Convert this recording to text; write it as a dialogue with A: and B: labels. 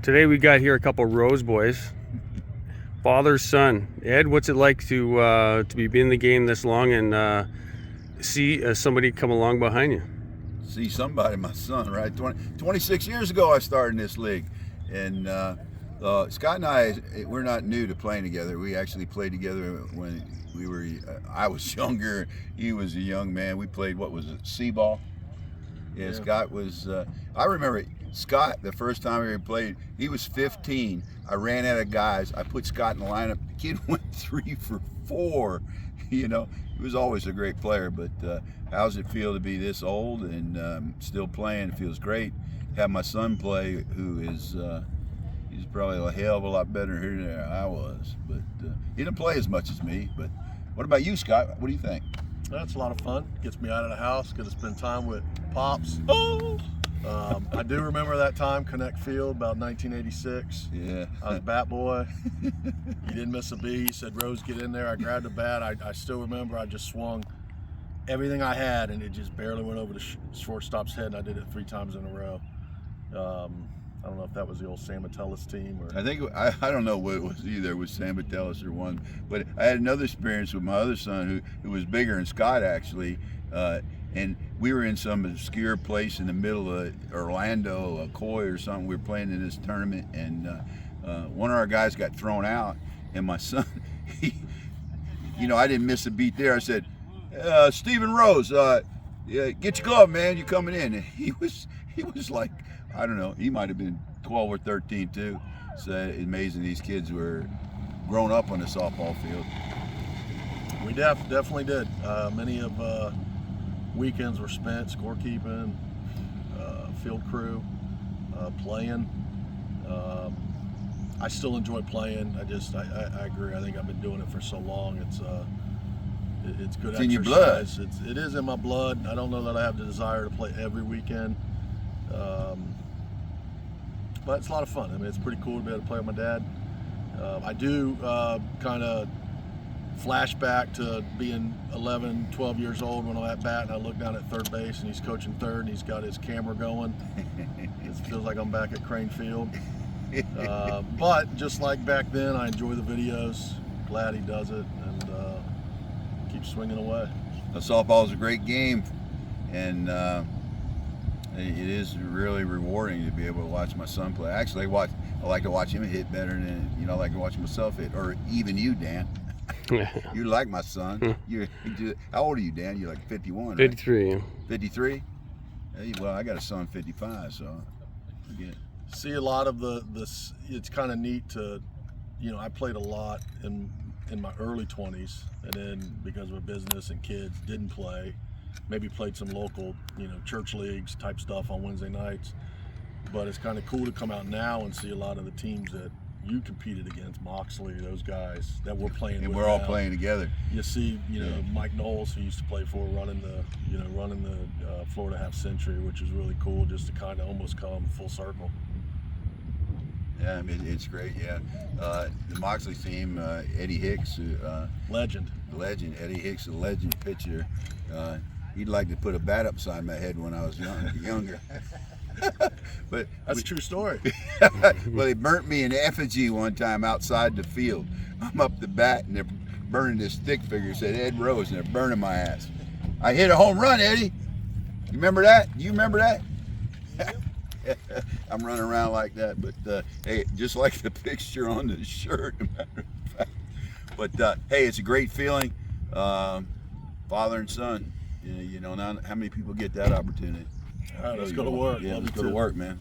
A: Today we got here a couple Rose boys, father, son. Ed, what's it like to be in the game this long and see somebody come along behind you?
B: See somebody, my son, right? 26 years ago I started in this league. And Scott and I, we're not new to playing together. We actually played together when we were, I was younger, he was a young man. We played, what was it, C-ball? Yeah, Scott was, I remember Scott, the first time we ever played, he was 15. I ran out of guys. I put Scott in the lineup. The kid went 3 for 4. You know, he was always a great player, but how's it feel to be this old and still playing? It feels great. Have my son play, who is, he's probably a hell of a lot better here than I was, but he didn't play as much as me. But what about you, Scott? What do you think?
C: That's a lot of fun. Gets me out of the house, get to spend time with Pops. I do remember that time, Connect Field, about 1986.
B: Yeah.
C: I was bat boy. He didn't miss a beat. He said, Rose, get in there. I grabbed the bat. I still remember I just swung everything I had, and it just barely went over the shortstop's head, and I did it 3 times in a row. I don't know if that was the old Sam Metellus team or.
B: I think I don't know what it was either. It was Sam Metellus or one, but I had another experience with my other son who was bigger than Scott actually, and we were in some obscure place in the middle of Orlando, Coy or something. We were playing in this tournament, and one of our guys got thrown out, and my son, you know, I didn't miss a beat there. I said, Stephen Rose, yeah, get your glove, man. You're coming in. And he was like, I don't know, he might have been 12 or 13 too. So it's amazing these kids were grown up on the softball field.
C: We definitely did. Many of weekends were spent scorekeeping, field crew, playing. I still enjoy playing. I agree. I think I've been doing it for so long. It's good exercise.
B: In your blood.
C: It is in my blood. I don't know that I have the desire to play every weekend. But it's a lot of fun. I mean, it's pretty cool to be able to play with my dad. I do kind of flashback to being 11, 12 years old when I'm at bat and I look down at third base and he's coaching third and he's got his camera going. It feels like I'm back at Crane Field. But just like back then, I enjoy the videos. Glad he does it and keeps swinging away.
B: Softball is a great game, and it is really rewarding to be able to watch my son play. Actually, I like to watch him hit better than I like to watch myself hit, or even you, Dan. You like my son. How old are you, Dan? You're like 51, right?
A: 53.
B: 53? Well, I got a son 55, so I get it.
C: See a lot of this. It's kind of neat to, I played a lot in my early 20s, and then because of a business and kids, didn't play. Maybe played some local, church leagues type stuff on Wednesday nights. But it's kind of cool to come out now and see a lot of the teams that you competed against, Moxley, those guys that we're playing with.
B: And we're all
C: now.
B: Playing together.
C: You see, Mike Knowles, who used to play for, running the Florida Half Century, which is really cool, just to kind of almost come full circle.
B: Yeah, I mean, it's great. Yeah, the Moxley team, Eddie Hicks,
C: Legend.
B: Eddie Hicks, a legend pitcher. He'd like to put a bat upside my head when I was younger. But
C: that's a true story.
B: Well, they burnt me in effigy one time outside the field. I'm up the bat and they're burning this stick figure. Said Ed Rose, and they're burning my ass. I hit a home run, Eddie. You remember that? You remember that? I'm running around like that, but hey, just like the picture on the shirt, as a matter of fact. But hey, it's a great feeling, father and son. Now how many people get that opportunity?
C: All right, let's go to work.
B: Yeah, let's go to work, man.